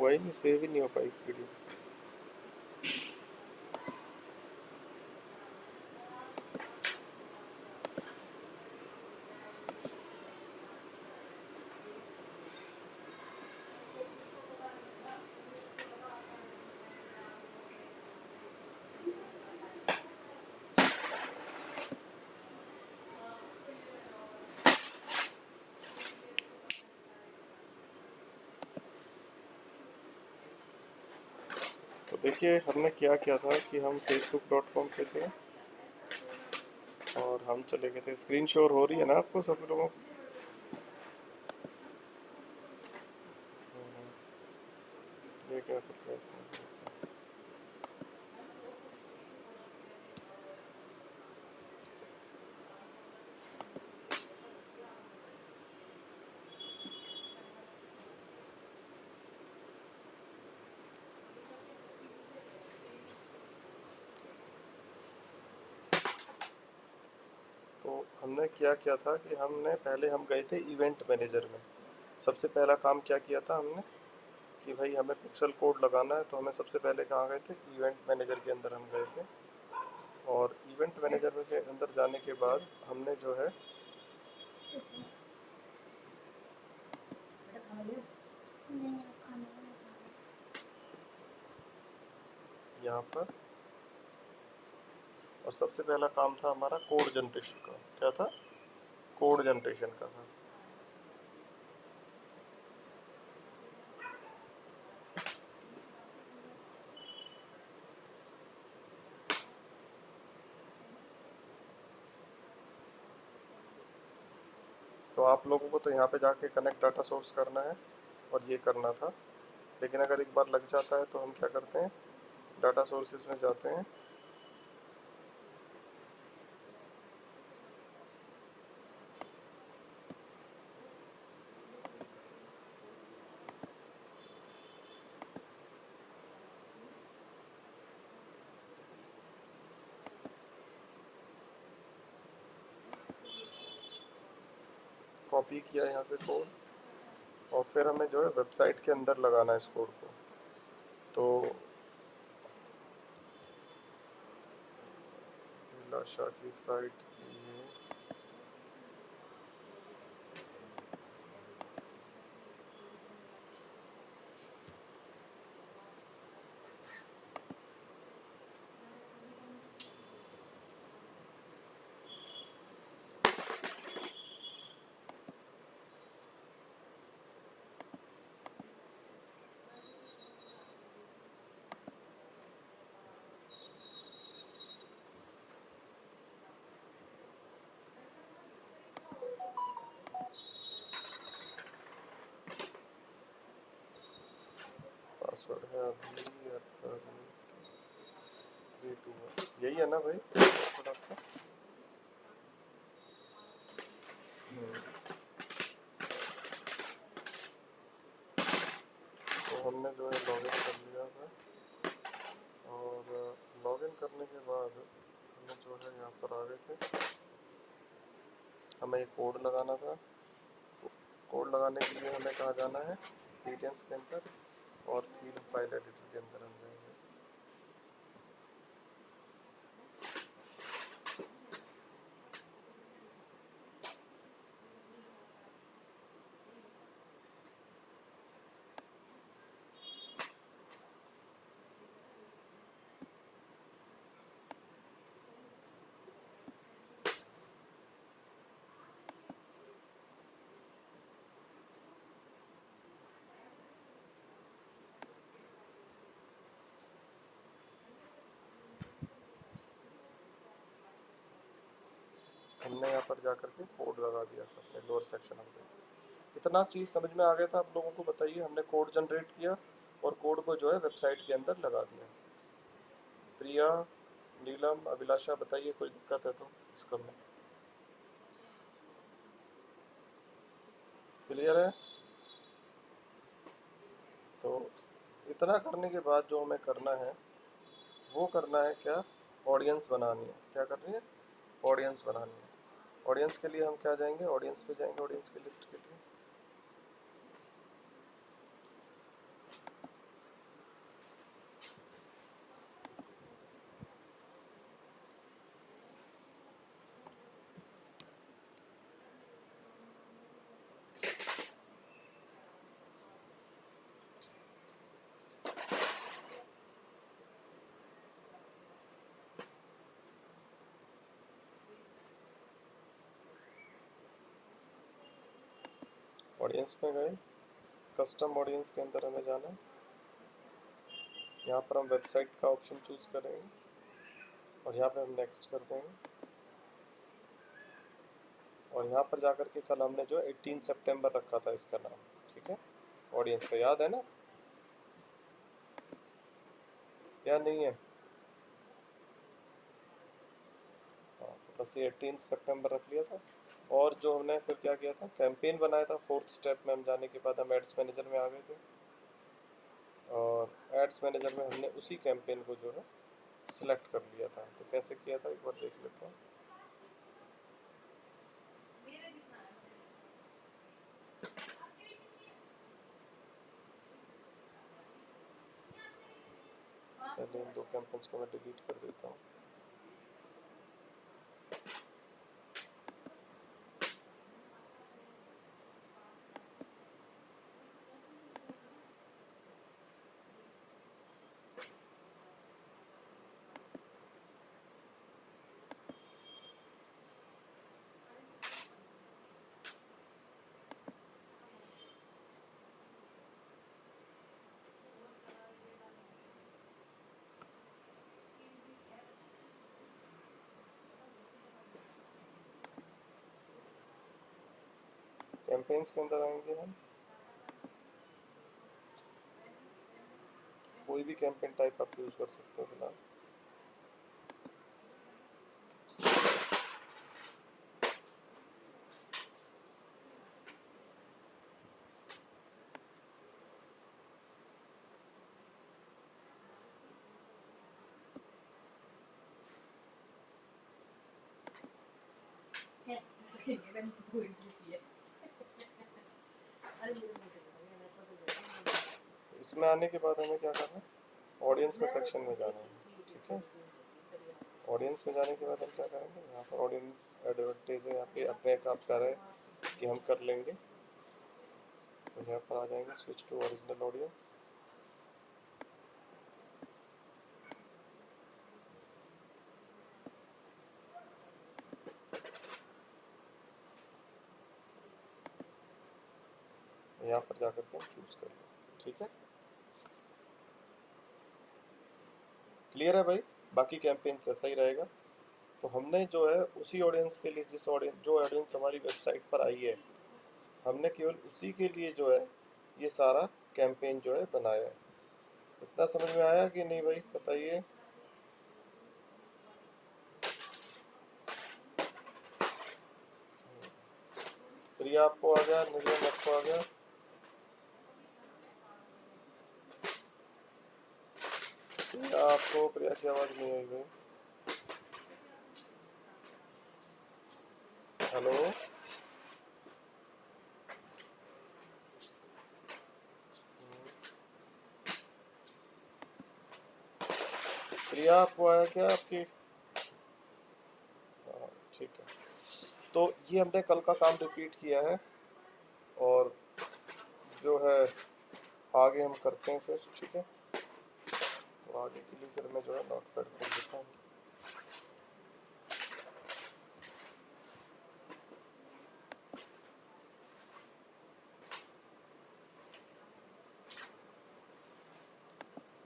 वही नहीं, सेव ही नहीं हो पाई वीडियो। तो देखिए हमने क्या किया था कि हम facebook.com पे थे और हम चले गए थे। स्क्रीन शॉट हो रही है ना आपको सब लोगों को? ये क्या कर रहा है इसमें? तो हमने क्या किया था कि हमने पहले हम गए थे इवेंट मैनेजर में। सबसे पहला काम क्या किया था हमने कि भाई हमें पिक्सल कोड लगाना है, तो हमें सबसे पहले कहाँ गए थे, इवेंट मैनेजर के अंदर हम गए थे। और इवेंट मैनेजर में के अंदर जाने के बाद हमने जो है यहाँ पर, और सबसे पहला काम था हमारा कोड जनरेशन का। क्या था? कोड जनरेशन का था। तो आप लोगों को तो यहाँ पे जाके कनेक्ट डाटा सोर्स करना है और ये करना था। लेकिन अगर एक बार लग जाता है तो हम क्या करते हैं, डाटा सोर्सेज में जाते हैं। कॉपी किया यहाँ से कोड, और फिर हमें जो है वेबसाइट के अंदर लगाना है इस कोड को। तो अभिलाषा की साइट थी ये। पासवर्ड है अभी 321, यही है ना भाई पासवर्ड आपका? तो हमने जो है लॉगिन कर लिया था, और लॉगिन करने के बाद हमें जो है यहाँ पर आ गए थे। हमें एक कोड लगाना था। कोड लगाने के लिए हमें कहाँ जाना है, एक्सपीरियंस के अंदर, और थीम फाइल एडिटर के अंदर हम जाएंगे। हमने यहाँ पर जा करके कोड लगा दिया था अपने लोअर सेक्शन में। इतना चीज़ समझ में आ गया था आप लोगों को? बताइए, हमने कोड जनरेट किया और कोड को जो है वेबसाइट के अंदर लगा दिया। प्रिया, नीलम, अभिलाषा, बताइए कोई दिक्कत है तो इसका में। क्लियर है? तो इतना करने के बाद जो हमें करना है वो करना है क्या, ऑडियंस बनानी है। क्या करनी है? ऑडियंस बनानी है। ऑडियंस के लिए हम क्या जाएंगे, ऑडियंस पे जाएंगे, ऑडियंस की लिस्ट के लिए। ऑडियंस में गए, कस्टम ऑडियंस के अंदर हमें जाना है। यहाँ पर हम वेबसाइट का ऑप्शन चूज करेंगे और यहाँ पे हम नेक्स्ट कर देंगे। और यहाँ पर जाकर के कल हमने जो 18 सितंबर रखा था इसका नाम, ठीक है, ऑडियंस का याद है ना या नहीं है? हाँ, तो बस ये 18 सितंबर रख लिया था। और जो हमने फिर क्या किया था, कैंपेन बनाया था। फोर्थ स्टेप में हम जाने के बाद हम एड्स मैनेजर में आ गए थे और एड्स मैनेजर में हमने उसी कैंपेन को जो है सिलेक्ट कर लिया था। तो कैसे किया था एक बार देख लेते हैं। पहले इन दो कैंपेन्स को मैं डिलीट कर देता हूँ। कैंपेन्स के अंदर आएंगे हम, कोई भी कैंपेन टाइप आप यूज़ कर सकते हो फिलहाल। इसमें आने के बाद हमें क्या करना है, ऑडियंस का सेक्शन में जाना है, ठीक है। ऑडियंस में जाने के बाद हम क्या करेंगे, यहाँ पर ऑडियंस एडवर्टाइज है, यहाँ पे अपने आप कर रहे कि हम कर लेंगे। तो यहाँ पर आ जाएंगे स्विच टू ओरिजिनल ऑडियंस। यहाँ पर जाकर के हम चूज कर लेंगे, ठीक है। क्लियर है भाई? बाकी कैंपेन ऐसा ही रहेगा। तो हमने जो है उसी ऑडियंस के लिए, जो ऑडियंस हमारी वेबसाइट पर आई है, हमने केवल उसी के लिए जो है ये सारा कैंपेन जो है बनाया है। इतना समझ में आया कि नहीं भाई, बताइए। प्रिया आपको आ गया, निर्जन आपको आ गया? प्रिया आपको, प्रिया की आवाज़ नहीं आई भाई। हेलो, प्रिया आपको आया क्या आपकी? हाँ, ठीक है। तो ये हमने कल का काम रिपीट किया है और जो है आगे हम करते हैं फिर, ठीक है। तो आगे के लिए फिर मैं जो है नोट पैड खोल देता हूँ।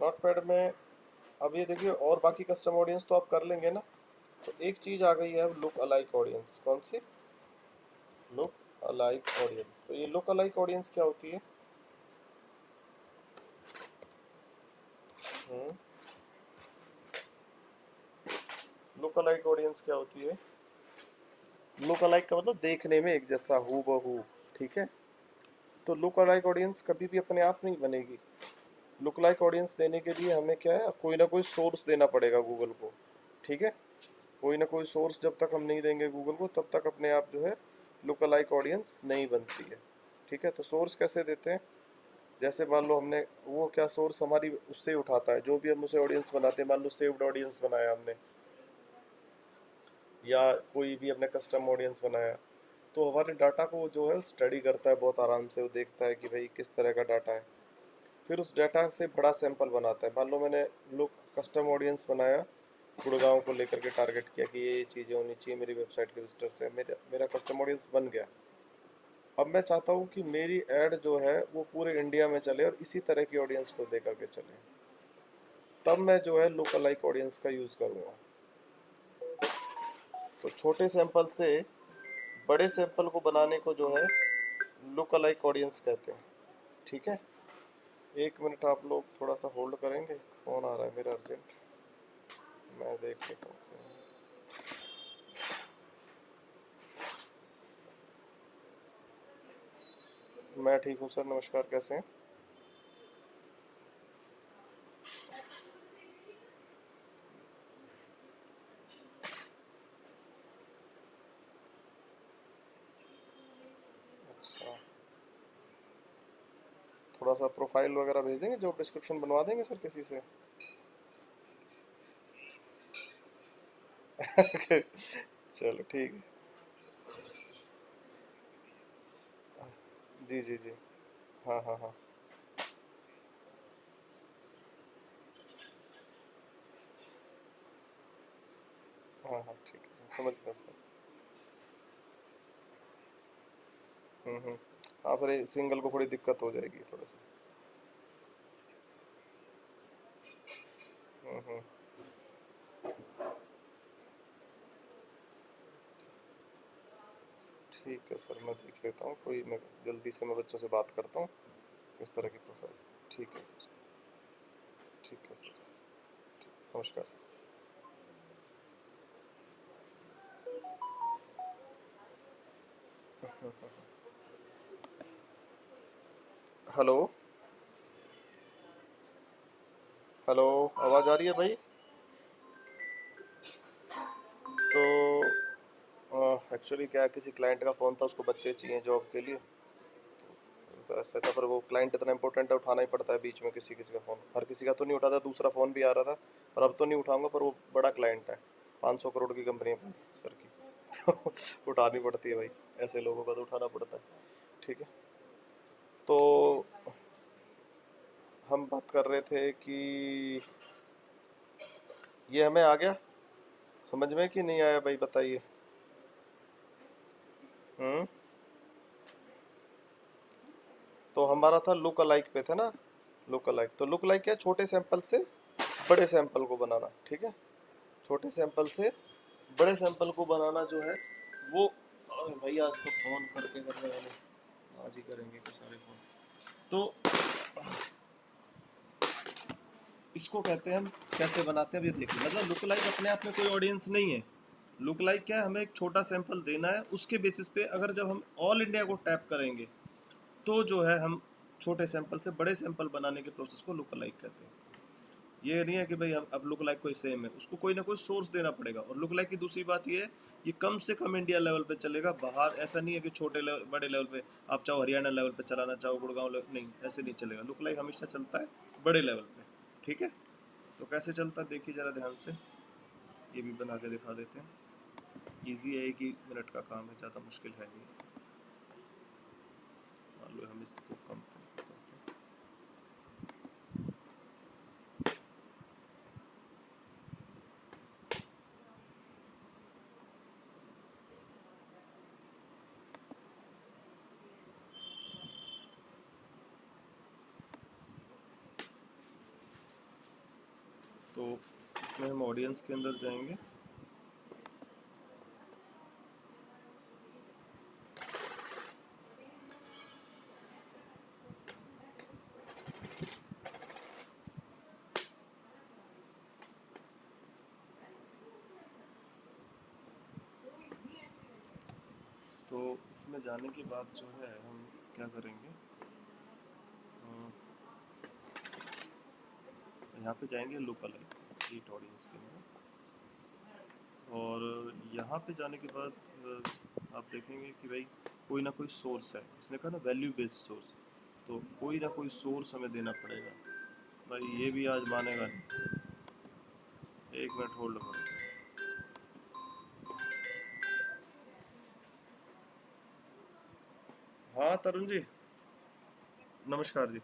नोट पैड में अब ये देखिए, और बाकी कस्टम ऑडियंस तो आप कर लेंगे ना। तो एक चीज़ आ गई है, लुक अलाइक ऑडियंस। कौन सी? Look alike audience. तो ये लुक अलाइक ऑडियंस क्या होती है? लुक अलाइक ऑडियंस क्या होती है? लुक अलाइक का मतलब देखने में एक जैसा, हू बहू, ठीक है। तो लुक अलाइक ऑडियंस कभी भी अपने आप नहीं बनेगी। लुक लाइक ऑडियंस देने के लिए हमें क्या है, कोई ना कोई सोर्स देना पड़ेगा गूगल को, ठीक है। कोई ना कोई सोर्स जब तक हम नहीं देंगे गूगल को, तब तक अपने आप जो है लुक अलाइक ऑडियंस नहीं बनती है, ठीक है। तो सोर्स कैसे देते हैं? जैसे मान लो हमने वो क्या, सोर्स हमारी उससे ही उठाता है, जो भी हम उसे ऑडियंस बनाते हैं। मान लो सेव्ड ऑडियंस बनाया हमने, या कोई भी अपने कस्टम ऑडियंस बनाया, तो हमारे डाटा को जो है स्टडी करता है बहुत आराम से। वो देखता है कि भाई किस तरह का डाटा है, फिर उस डाटा से बड़ा सैंपल बनाता है। मान लो मैंने लोग कस्टम ऑडियंस बनाया, गुड़गांव को लेकर के टारगेट किया कि ये चीज़ें होनी चाहिए मेरी वेबसाइट के विजिटर से, मेरा मेरा कस्टम ऑडियंस बन गया। अब मैं चाहता हूँ कि मेरी ऐड जो है वो पूरे इंडिया में चले और इसी तरह की ऑडियंस को दे करके चले। तब मैं जो है लोकल लाइक ऑडियंस का यूज़ करूँगा। तो छोटे सैंपल से बड़े सैंपल को बनाने को जो है लुक अलाइक ऑडियंस कहते हैं। ठीक है, 1 मिनट आप लोग थोड़ा सा होल्ड करेंगे, फ़ोन आ रहा है मेरा अर्जेंट, मैं देख लेता हूँ। मैं ठीक हूँ सर, नमस्कार, कैसे हैं? अच्छा, थोड़ा सा प्रोफाइल वगैरह भेज देंगे, जॉब डिस्क्रिप्शन बनवा देंगे सर किसी से। चलो ठीक है। जी जी जी। हाँ हाँ हाँ। हाँ हाँ ठीक है, समझ गया सर। हम्म। हाँ, फिर सिंगल को थोड़ी दिक्कत हो जाएगी थोड़ा सा। हम्म। ठीक है सर, मैं देख लेता हूँ, कोई मैं जल्दी से मैं बच्चों से बात करता हूँ इस तरह की प्रोफाइल। ठीक है सर। ठीक है सर। नमस्कार सर। हेलो। हेलो, आवाज़ आ रही है भाई? तो एक्चुअली क्या है, किसी क्लाइंट का फ़ोन था, उसको बच्चे चाहिए जॉब के लिए। तो ऐसा था, पर वो क्लाइंट इतना इंपॉर्टेंट है, उठाना ही पड़ता है बीच में किसी किसी का फ़ोन। हर किसी का तो नहीं उठाता, दूसरा फ़ोन भी आ रहा था, पर अब तो नहीं उठाऊंगा, पर वो बड़ा क्लाइंट है, 500 करोड़ की कंपनी है भाई सर की। तो उठानी पड़ती है भाई, ऐसे लोगों का तो उठाना पड़ता है। ठीक है, तो हम बात कर रहे थे कि ये हमें आ गया समझ में कि नहीं आया भाई, बताइए। हम्म। तो हमारा था लुक अलाइक पे था ना। लुक अलाइक, तो लुक अलाइक क्या है? छोटे सैंपल से बड़े सैंपल को बनाना। ठीक है, छोटे सैंपल से बड़े सैंपल को बनाना जो है वो, अरे भाई आज तो फोन करके करने वाले आज ही करेंगे कि सारे फोन। तो इसको कहते हैं हम, कैसे बनाते हैं अब ये देखिए। मतलब लुक लाइक अपने आप में कोई ऑडियंस नहीं है। लुक लाइक क्या है, हमें एक छोटा सैंपल देना है, उसके बेसिस पे अगर जब हम ऑल इंडिया को टैप करेंगे तो जो है हम छोटे सैंपल से बड़े सैंपल बनाने के प्रोसेस को लुक लाइक कहते हैं। ये नहीं है कि भाई हम अब लुक लाइक कोई सेम है, उसको कोई ना कोई सोर्स देना पड़ेगा। और लुक लाइक की दूसरी बात ये है, ये कम से कम इंडिया लेवल पे चलेगा, बाहर ऐसा नहीं है कि छोटे लेवल बड़े लेवल पे आप चाहो हरियाणा लेवल पे चलाना, चाहो गुड़गांव लेवल, नहीं ऐसे नहीं चलेगा। लुक लाइक हमेशा चलता है बड़े लेवल पे। ठीक है, तो कैसे चलता है देखिए ज़रा ध्यान से, ये भी बना के दिखा देते हैं। ईजी है, एक ही मिनट का काम है, ज़्यादा मुश्किल है नहीं। मान लो हम इसको कम करते हैं। तो इसमें हम ऑडियंस के अंदर जाएंगे। तो इसमें जाने के बाद जो है हम क्या करेंगे, यहाँ पे जाएंगे लुक अलाइक रीट ऑडियंस के अंदर। और यहाँ पे जाने के बाद आप देखेंगे कि भाई कोई ना कोई सोर्स है, इसने कहा ना वैल्यू बेस्ड सोर्स, तो कोई ना कोई सोर्स हमें देना पड़ेगा। भाई ये भी आज मानेगा नहीं, 1 मिनट होल्ड करो। हाँ तरुण जी, नमस्कार जी।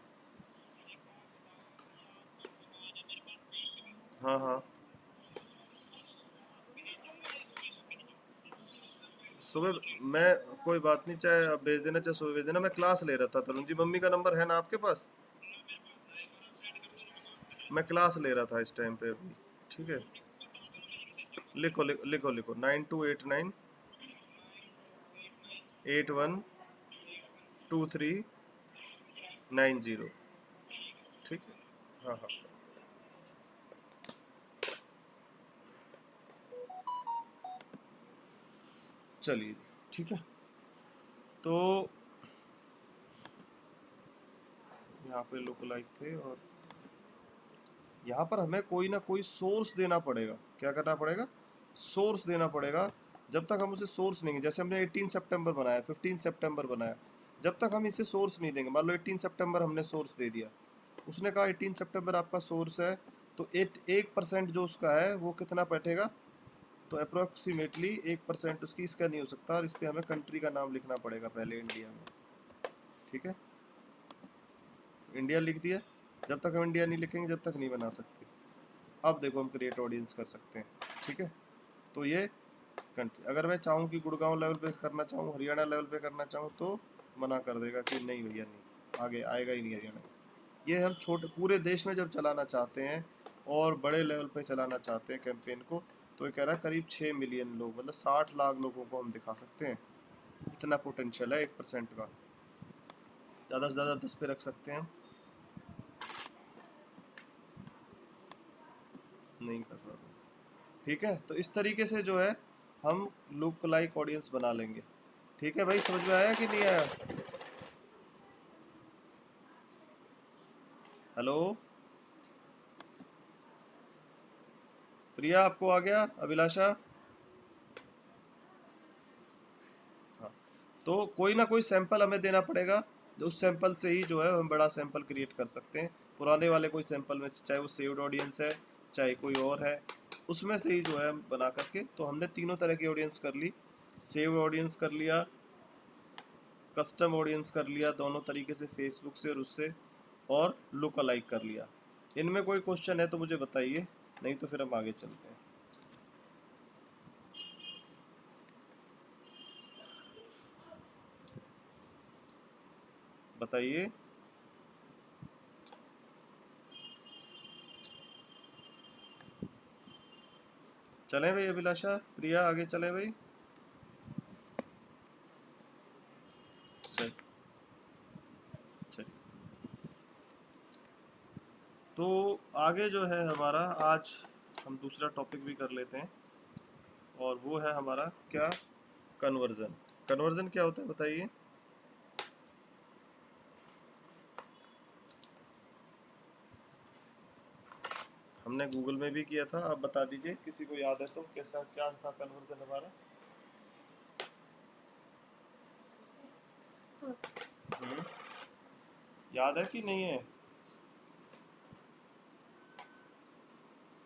हाँ हाँ, सुबह मैं, कोई बात नहीं, चाहे आप भेज देना चाहे सुबह भेज देना, मैं क्लास ले रहा था तरुण जी। मम्मी का नंबर है ना आपके पास? मैं क्लास ले रहा था इस टाइम पे अभी। ठीक है, लिखो लिखो लिखो लिखो, 9289812390। ठीक है, हाँ हाँ, चलिए, ठीक है। तो यहाँ पे लुक लाइक थे, और यहाँ पर हमें कोई ना कोई सोर्स देना पड़ेगा। क्या करना पड़ेगा? सोर्स देना पड़ेगा। जब तक हम उसे सोर्स नहीं, जैसे हमने 18 सितंबर बनाया, 15 सितंबर बनाया, जब तक हम इसे सोर्स नहीं देंगे, मान लो 18 सितंबर हमने सोर्स दे दिया, उसने कहा 18 सितंबर आपका सोर्स है, तो 1% जो उसका है वो कितना बैठेगा? तो अप्रोक्सीमेटली 1% उसकी इसका नहीं हो सकता, और इस पर हमें कंट्री का नाम लिखना पड़ेगा पहले, इंडिया में। ठीक है, इंडिया लिख दिया। जब तक हम इंडिया नहीं लिखेंगे जब तक नहीं बना सकते। अब देखो हम क्रिएट ऑडियंस कर सकते हैं। ठीक है, तो ये कंट्री, अगर मैं चाहूँ कि गुड़गांव लेवल पे करना चाहूँ, हरियाणा लेवल पे करना चाहूँ, तो मना कर देगा कि नहीं भैया, नहीं, आगे आएगा ही नहीं हरियाणा। ये हम छोटे पूरे देश में जब चलाना चाहते हैं और बड़े लेवल पे चलाना चाहते हैं कैंपेन को, तो ये कह रहा है करीब 6 मिलियन लोग, मतलब 60 लाख लोगों को हम दिखा सकते हैं। इतना पोटेंशियल है 1% का। ज़्यादा से ज़्यादा 10 पे रख सकते हैं हम। नहीं कर रहा हूँ। ठीक है, तो इस तरीके से जो है हम लुक लाइक ऑडियंस बना लेंगे। ठीक है भाई, समझ में आया कि नहीं आया? हेलो प्रिया, आपको आ गया? अभिलाषा? हाँ, तो कोई ना कोई सैंपल हमें देना पड़ेगा, जो उस सैंपल से ही जो है हम बड़ा सैंपल क्रिएट कर सकते हैं। पुराने वाले कोई सैंपल में, चाहे वो सेव्ड ऑडियंस है चाहे कोई और है, उसमें से ही जो है हम बना करके, तो हमने तीनों तरह की ऑडियंस कर ली। सेव्ड ऑडियंस कर लिया, कस्टम ऑडियंस कर लिया, दोनों तरीके से, फेसबुक से और उससे, और लुक अलाइक कर लिया। इनमें कोई क्वेश्चन है तो मुझे बताइए, नहीं तो फिर हम आगे चलते हैं। बताइए। चलें भाई, अभिलाषा, प्रिया, आगे चलें भाई। चल चल, तो आगे जो है हमारा, आज हम दूसरा टॉपिक भी कर लेते हैं, और वो है हमारा क्या? कन्वर्जन। कन्वर्जन क्या होता है बताइए? हमने गूगल में भी किया था, आप बता दीजिए, किसी को याद है तो, कैसा क्या था कन्वर्जन हमारा? हम्म, याद है कि नहीं है?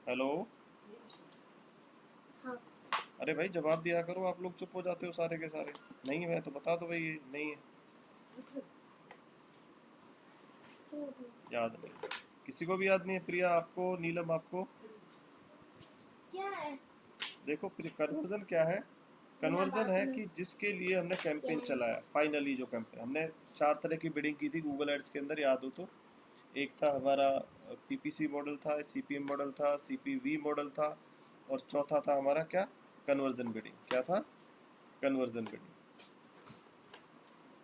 हेलो, अरे भाई जवाब दिया करो, आप लोग चुप हो जाते हो सारे के सारे। नहीं है तो बता दो भाई, ये नहीं है। याद नहीं, किसी को भी याद नहीं है? प्रिया आपको, नीलम आपको? क्या है? देखो, कन्वर्जन क्या है? कन्वर्जन है कि जिसके लिए हमने कैंपेन चलाया, फाइनली जो कैंपेन हमने, 4 तरह की बिडिंग की थी गूगल एड्स के अंदर, याद हो तो। एक था हमारा पीपीसी मॉडल था, सीपीएम मॉडल था, सीपीवी मॉडल था, और चौथा था हमारा क्या? Conversion bidding. क्या था? Conversion bidding.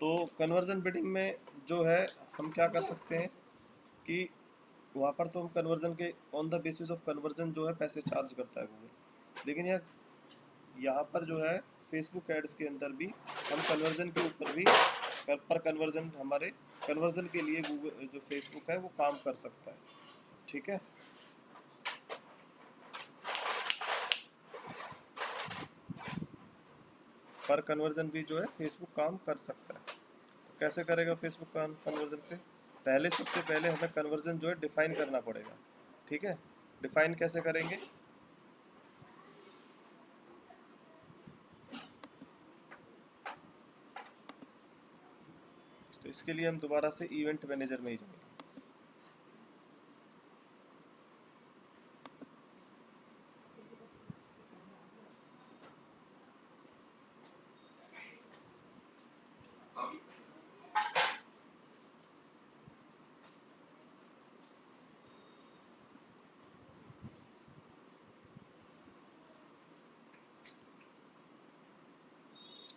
तो कन्वर्जन बिडिंग में जो है हम क्या कर सकते हैं कि वहाँ पर तो हम कन्वर्जन के, on the basis of conversion जो है पैसे चार्ज करता है गूगल। लेकिन यहाँ पर जो है फेसबुक एड्स के अंदर भी हम कन्वर्जन के ऊपर भी, पर कन्वर्जन, हमारे कन्वर्जन के लिए गूगल जो फेसबुक है वो काम कर सकता है। ठीक है, पर कन्वर्जन भी जो है फेसबुक काम कर सकता है। तो कैसे करेगा फेसबुक काम कन्वर्जन पे? पहले, सबसे पहले हमें कन्वर्जन जो है डिफाइन करना पड़ेगा। ठीक है, डिफाइन कैसे करेंगे? तो इसके लिए हम दोबारा से इवेंट मैनेजर में ही जाएंगे।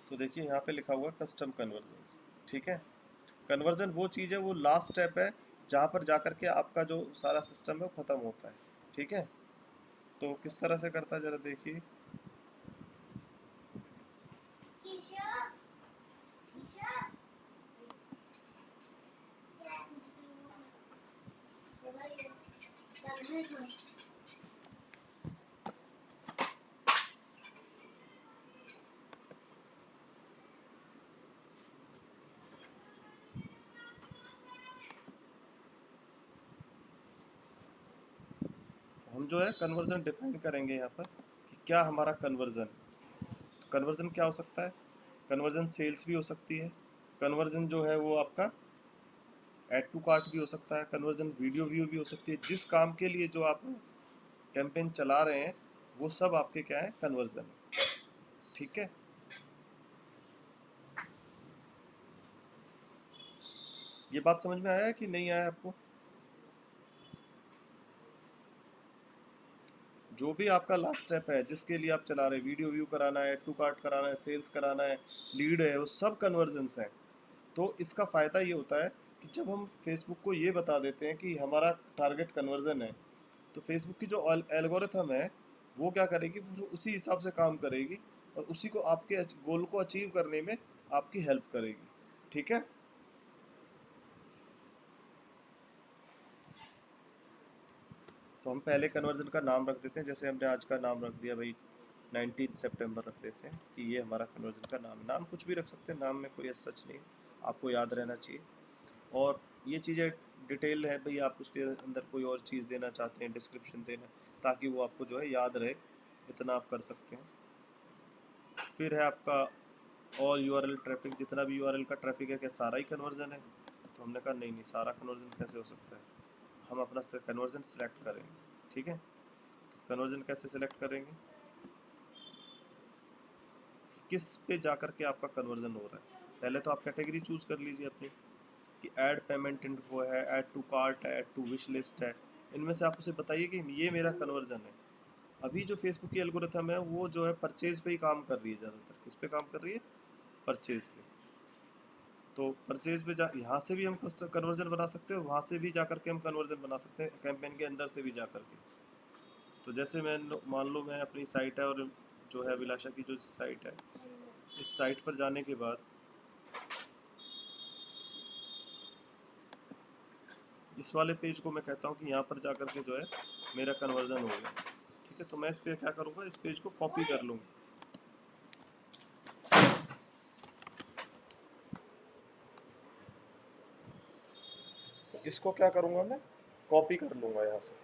तो देखिए यहाँ पे लिखा हुआ कस्टम कन्वर्जन्स। ठीक है, कन्वर्जन वो चीज़ है, वो लास्ट स्टेप है जहाँ पर जाकर के आपका जो सारा सिस्टम है वो ख़त्म होता है। ठीक है, तो किस तरह से करता है ज़रा देखिए। हम जो है कन्वर्जन डिफाइन करेंगे यहाँ पर कि क्या हमारा कन्वर्जन। कन्वर्जन क्या हो सकता है, कन्वर्जन सेल्स भी हो सकती है, कन्वर्जन जो है वो आपका ऐड टू कार्ट भी हो सकता है, कन्वर्जन वीडियो व्यू भी हो सकती है। जिस काम के लिए जो आप कैंपेन चला रहे हैं वो सब आपके क्या है, कन्वर्जन है। ठीक है, ये बात समझ में आया है कि नहीं आया आपको? जो भी आपका लास्ट स्टेप है जिसके लिए आप चला रहे हैं, वीडियो व्यू कराना है, टू कार्ट कराना है, सेल्स कराना है, लीड है, वो सब कन्वर्जन्स हैं। तो इसका फ़ायदा ये होता है कि जब हम फेसबुक को ये बता देते हैं कि हमारा टारगेट कन्वर्जन है, तो फेसबुक की जो एल्गोरिथम है वो क्या करेगी, फिर उसी हिसाब से काम करेगी और उसी को आपके गोल को अचीव करने में आपकी हेल्प करेगी। ठीक है, तो हम पहले कन्वर्जन का नाम रख देते हैं। जैसे हमने आज का नाम रख दिया भाई 19 सितंबर रख देते हैं कि ये हमारा कन्वर्जन का नाम है। नाम कुछ भी रख सकते हैं, नाम में कोई ऐसा सच नहीं है, आपको याद रहना चाहिए। और ये चीज़ें डिटेल है भाई, आप उसके अंदर कोई और चीज़ देना चाहते हैं, डिस्क्रिप्शन देना, ताकि वो आपको जो है याद रहे, इतना आप कर सकते हैं। फिर है आपका ऑल यूआरएल ट्रैफिक, जितना भी यूआरएल का ट्रैफिक है क्या सारा ही कन्वर्जन है? तो हमने कहा नहीं नहीं, सारा कन्वर्जन कैसे हो सकता है, हम अपना कन्वर्जन सेलेक्ट करेंगे। ठीक है, कन्वर्जन कैसे सेलेक्ट करेंगे, किस पे जा कर के आपका कन्वर्जन हो रहा है। पहले तो आप कैटेगरी चूज कर लीजिए अपनी कि ऐड पेमेंट इन्फो है, ऐड टू कार्ट है, ऐड टू विश लिस्ट है। इनमें से आप उसे बताइए कि ये मेरा कन्वर्जन है। अभी जो फेसबुक की एल्गोरिथम है वो जो है परचेज पे ही काम कर रही है ज़्यादातर। किस पे काम कर रही है, परचेज पे। तो परचेज पे जा, यहाँ से भी हम कन्वर्जन बना सकते हैं, वहाँ से भी जा कर के हम कन्वर्जन बना सकते हैं, कैंपेन के अंदर से भी जा कर के। तो जैसे मैं मान लो मैं अपनी साइट है और जो है अभिलाषा की जो साइट है, इस साइट पर जाने के बाद इस वाले पेज को मैं कहता हूँ कि यहाँ पर जाकर के जो है मेरा कन्वर्जन हो गया। ठीक है, तो मैं इस पे क्या करूँगा, इस पेज को कॉपी कर लूँगा। तो इसको क्या करूँगा, मैं कॉपी कर लूँगा यहाँ से।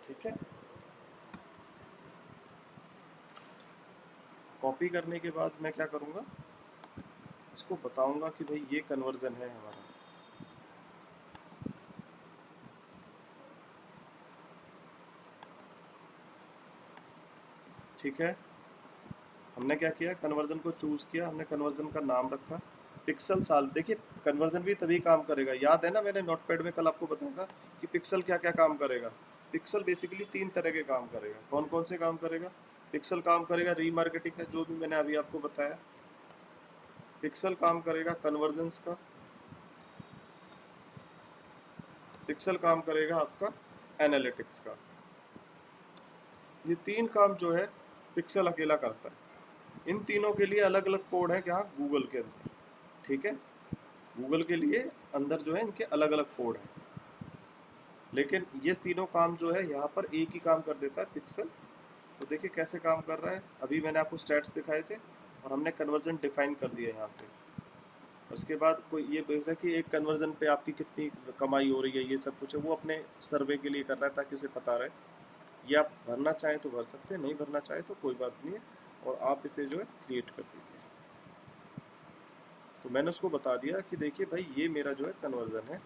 ठीक है, कॉपी करने के बाद मैं क्या करूँगा, इसको बताऊँगा कि भाई ये कन्वर्जन है हमारा। ठीक है, हमने क्या किया, कन्वर्जन को चूज़ किया, हमने कन्वर्जन का नाम रखा पिक्सल साल। देखिए कन्वर्जन भी तभी काम करेगा, याद है ना मैंने नोटपैड में कल आपको बताया था कि पिक्सल क्या क्या काम करेगा। पिक्सल बेसिकली 3 तरह के काम करेगा। कौन कौन से काम करेगा, पिक्सल काम करेगा रीमार्केटिंग का, जो भी मैंने अभी आपको बताया। पिक्सल काम करेगा कन्वर्जन्स का, पिक्सल काम करेगा आपका एनालिटिक्स का। ये 3 काम जो है पिक्सल अकेला करता है। इन तीनों के लिए अलग अलग कोड है क्या, गूगल के अंदर। ठीक है, गूगल के लिए अंदर जो है इनके अलग अलग कोड हैं, लेकिन ये तीनों काम जो है यहाँ पर एक ही काम कर देता है, पिक्सल। तो देखिए कैसे काम कर रहा है, अभी मैंने आपको स्टैट्स दिखाए थे और हमने कन्वर्जन डिफाइन कर दिया यहाँ से। उसके बाद कोई ये पूछ रहा है कि एक कन्वर्जन पे आपकी कितनी कमाई हो रही है, ये सब कुछ है, वो अपने सर्वे के लिए कर रहा है ताकि उसे पता रहे। ये आप भरना चाहें तो भर सकते हैं, नहीं भरना चाहे तो कोई बात नहीं है, और आप इसे जो है क्रिएट कर दीजिए। तो मैंने उसको बता दिया कि देखिए भाई ये मेरा जो है कन्वर्जन है,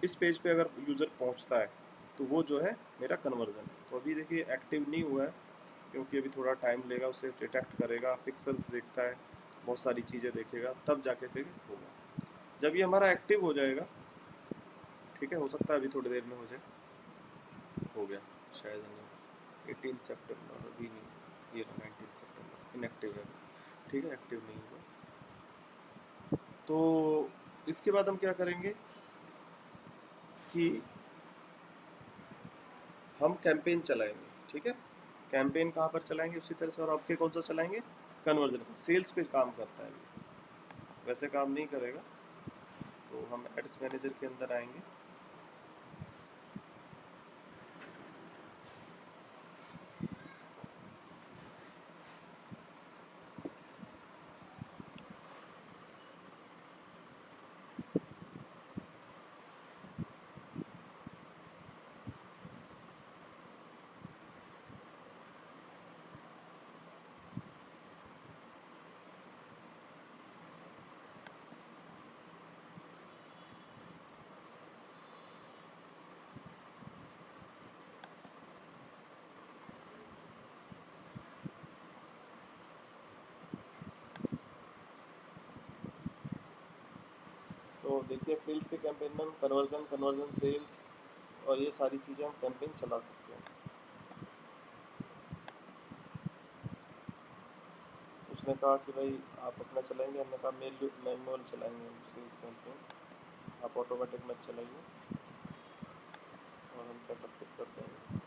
इस पेज पे अगर यूज़र पहुंचता है तो वो जो है मेरा कन्वर्जन है। तो अभी देखिए एक्टिव नहीं हुआ है क्योंकि अभी थोड़ा टाइम लेगा, उसे डिटेक्ट करेगा, पिक्सल्स देखता है, बहुत सारी चीज़ें देखेगा, तब जाके फिर होगा। जब ये हमारा एक्टिव हो जाएगा, ठीक है, हो सकता है अभी थोड़ी देर में हो जाए, हो गया शायद नहीं, 18 सितंबर अभी नहीं, ये 19 सितंबर इनएक्टिव है। ठीक है, एक्टिव नहीं हुआ। तो इसके बाद हम क्या करेंगे कि हम कैंपेन चलाएंगे, ठीक है। कैंपेन कहाँ पर चलाएंगे उसी तरह से, और आपके कौन सा चलाएंगे, कन्वर्जन का। सेल्स पे काम करता है ये, वैसे काम नहीं करेगा। तो हम एड्स मैनेजर के अंदर आएंगे। तो देखिए सेल्स के कैंपेन में हम कन्वर्जन, कन्वर्जन सेल्स और ये सारी चीज़ें हम कैंपेन चला सकते हैं। उसने कहा कि भाई आप अपना चलाएंगे, हमने कहा मैनुअल चलाएंगे हम सेल्स कैंपेन, आप ऑटोमेटिक मत चलाइए, और हम सेटअप खुद कर देंगे।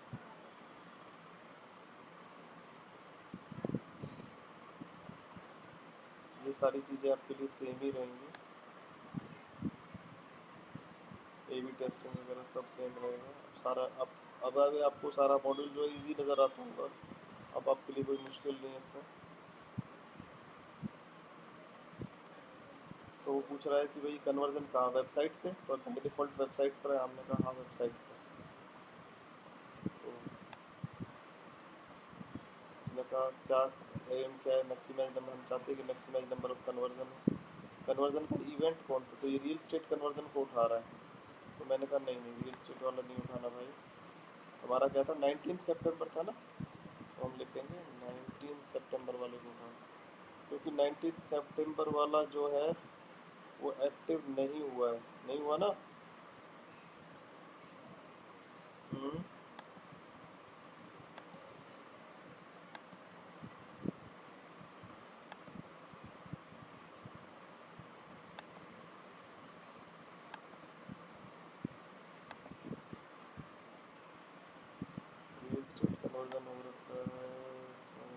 ये सारी चीज़ें आपके लिए सेम ही रहेंगी, ए बी टेस्टिंग वगैरह सब सेम रहेगा। अब सारा अब आगे आपको सारा मॉड्यूल जो है ईजी नज़र आता होगा, अब आपके लिए कोई मुश्किल नहीं है इसमें। तो वो पूछ रहा है कि भाई कन्वर्जन कहाँ, वेबसाइट पे, तो बाई डिफ़ॉल्ट वेबसाइट पर है, हमने कहा हाँ वेबसाइट पर। तो हमने कहा क्या एम क्या है, मैक्सिमाइज नंबर, हम चाहते हैं कि मैक्सिमाइज नंबर ऑफ कन्वर्जन हो। कन्वर्जन का इवेंट कौन था, तो ये रियल स्टेट कन्वर्जन को उठा रहा है। तो मैंने कहा नहीं नहीं, रियल स्टेट वाला नहीं उठाना भाई, हमारा क्या था 19 सितंबर था ना, तो हम लिखेंगे 19 सितंबर वाले को उठाना, क्योंकि 19 सितंबर वाला जो है वो एक्टिव नहीं हुआ है, नहीं हुआ ना। हम्म, रियल स्टेट कन्वर्जन हो रखा है इसमें,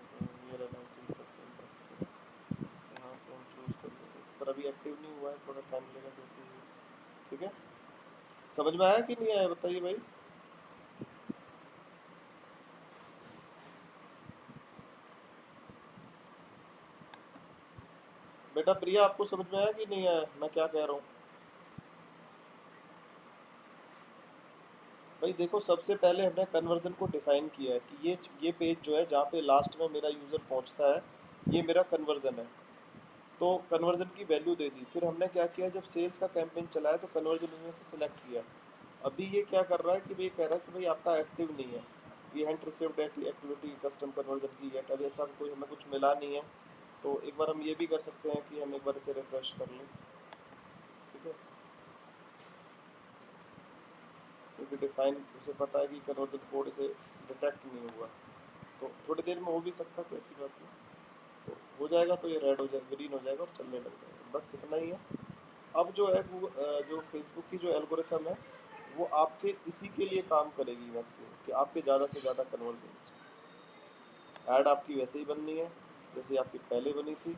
ये रहा 19 सितंबर, यहाँ से हम चूज़ कर लेंगे इस पर। अभी एक्टिव नहीं हुआ है, थोड़ा टाइम लेगा जैसे ही, ठीक है। समझ में आया कि नहीं आया बताइए भाई। बेटा प्रिया आपको समझ में आया कि नहीं आया मैं क्या कह रहा हूँ। भाई देखो सबसे पहले हमने कन्वर्जन को डिफाइन किया है कि ये पेज जो है जहाँ पे लास्ट में मेरा यूज़र पहुँचता है, ये मेरा कन्वर्जन है। तो कन्वर्जन की वैल्यू दे दी, फिर हमने क्या किया, जब सेल्स का कैंपेन चलाया तो कन्वर्जन उसमें से सिलेक्ट किया। अभी ये क्या कर रहा है कि भाई कह रहा है कि भाई आपका एक्टिव नहीं है, we haven't received activity custom conversion की है, अभी ऐसा कोई हमें कुछ मिला नहीं है। तो एक बार हम ये भी कर सकते हैं कि हम एक बार इसे रिफ्रेश कर लें, ठीक है, क्योंकि डिफाइन उसे पता है कि कन्वर्जन कोड इसे डिटेक्ट नहीं हुआ। तो थोड़ी देर में हो भी सकता है, कोई ऐसी बात नहीं। तो हो जाएगा तो ये रेड हो जाएगा, ग्रीन हो जाएगा और चलने लग जाएगा, बस इतना ही है। अब जो है जो फेसबुक की जो एल्गोरिथम है वो आपके इसी के लिए काम करेगी मैक्सिमम, कि आपके ज़्यादा से ज़्यादा कन्वर्जन। ऐड आपकी वैसे ही बननी है जैसे आपकी पहले बनी थी।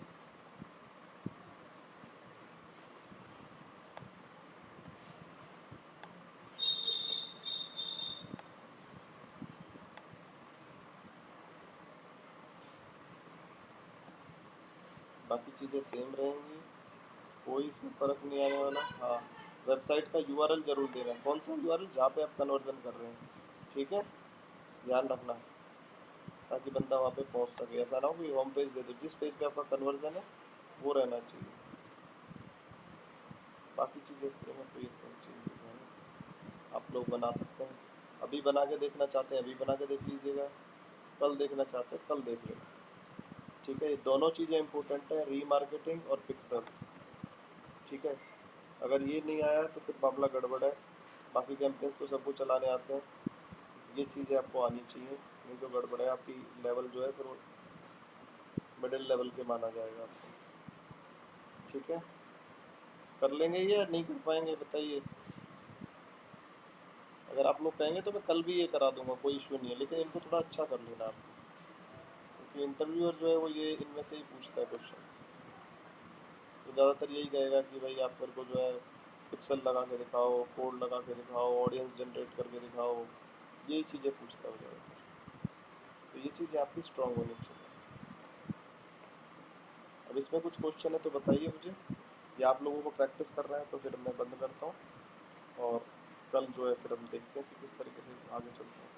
बाकी चीज़ें सेम रहेंगी, कोई इसमें फ़र्क नहीं आने वाला। हाँ, वेबसाइट का यूआरएल जरूर देना, कौन सा यूआरएल जहाँ पे आप कन्वर्जन कर रहे हैं, ठीक है, ध्यान रखना, ताकि बंदा वहाँ पे पहुँच सके। ऐसा ना हो कि होम पेज दे दो, जिस पेज पे आपका कन्वर्जन है वो रहना चाहिए। बाकी चीज़ें इस तरह में कोई चेंजेस हैं आप लोग बना सकते हैं। अभी बना के देखना चाहते हैं अभी बना के देख लीजिएगा, कल देखना चाहते हैं कल देख लेना, ठीक है। ये दोनों चीज़ें इंपॉर्टेंट है, रीमार्केटिंग और पिक्सल्स, ठीक है। अगर ये नहीं आया तो फिर मामला गड़बड़ है। बाकी कैंपेन्स तो सबको चलाने आते हैं, ये चीज़ें आपको आनी चाहिए, नहीं तो गड़बड़ है, आपकी लेवल जो है फिर वो मिडिल लेवल के माना जाएगा आपको, ठीक है। कर लेंगे या नहीं कर पाएंगे बताइए। अगर आप लोग कहेंगे तो मैं कल भी ये करा दूंगा, कोई इशू नहीं है, लेकिन इनको थोड़ा अच्छा कर लेना आप, क्योंकि इंटरव्यूअर जो है वो ये इनमें से ही पूछता है क्वेश्चंस। तो ज़्यादातर यही कहेगा कि भाई आप मेरे को जो है पिक्सल लगा के दिखाओ, कोड लगा के दिखाओ, ऑडियंस जनरेट करके दिखाओ, यही चीज़ें पूछता है वो ज़्यादातर। तो ये चीज़ें आपकी स्ट्रांग होनी चाहिए। अब इसमें कुछ क्वेश्चन है तो बताइए मुझे, या आप लोगों को प्रैक्टिस कर रहे हैं तो फिर मैं बंद करता हूँ, और कल जो है फिर हम देखते हैं कि किस तरीके से आगे चलते हैं।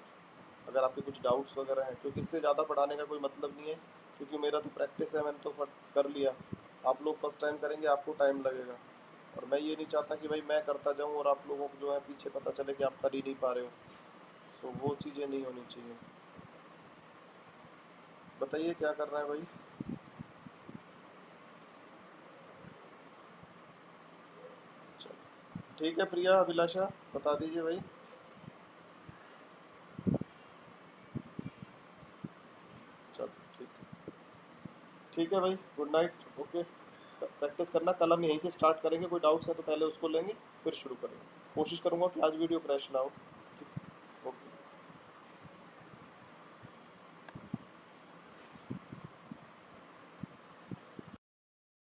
अगर आपके कुछ डाउट्स वगैरह हैं, क्योंकि इससे ज़्यादा पढ़ाने का कोई मतलब नहीं है, क्योंकि मेरा तो प्रैक्टिस है, मैंने तो कर लिया। आप लोग फर्स्ट टाइम करेंगे, आपको टाइम लगेगा, और मैं ये नहीं चाहता कि भाई मैं करता जाऊँ और आप लोगों को जो है पीछे पता चले कि आप कर ही नहीं पा रहे हो। तो वो चीज़ें नहीं होनी चाहिए। बताइए क्या कर रहे हैं भाई। चलो ठीक है, प्रिया अभिलाषा बता दीजिए भाई। चलो ठीक है, ठीक है भाई, गुड नाइट, ओके। प्रैक्टिस करना, कल हम यहीं से स्टार्ट करेंगे, कोई डाउट्स है तो पहले उसको लेंगे फिर शुरू करेंगे। कोशिश करूँगा कि आज वीडियो क्रैश ना हो।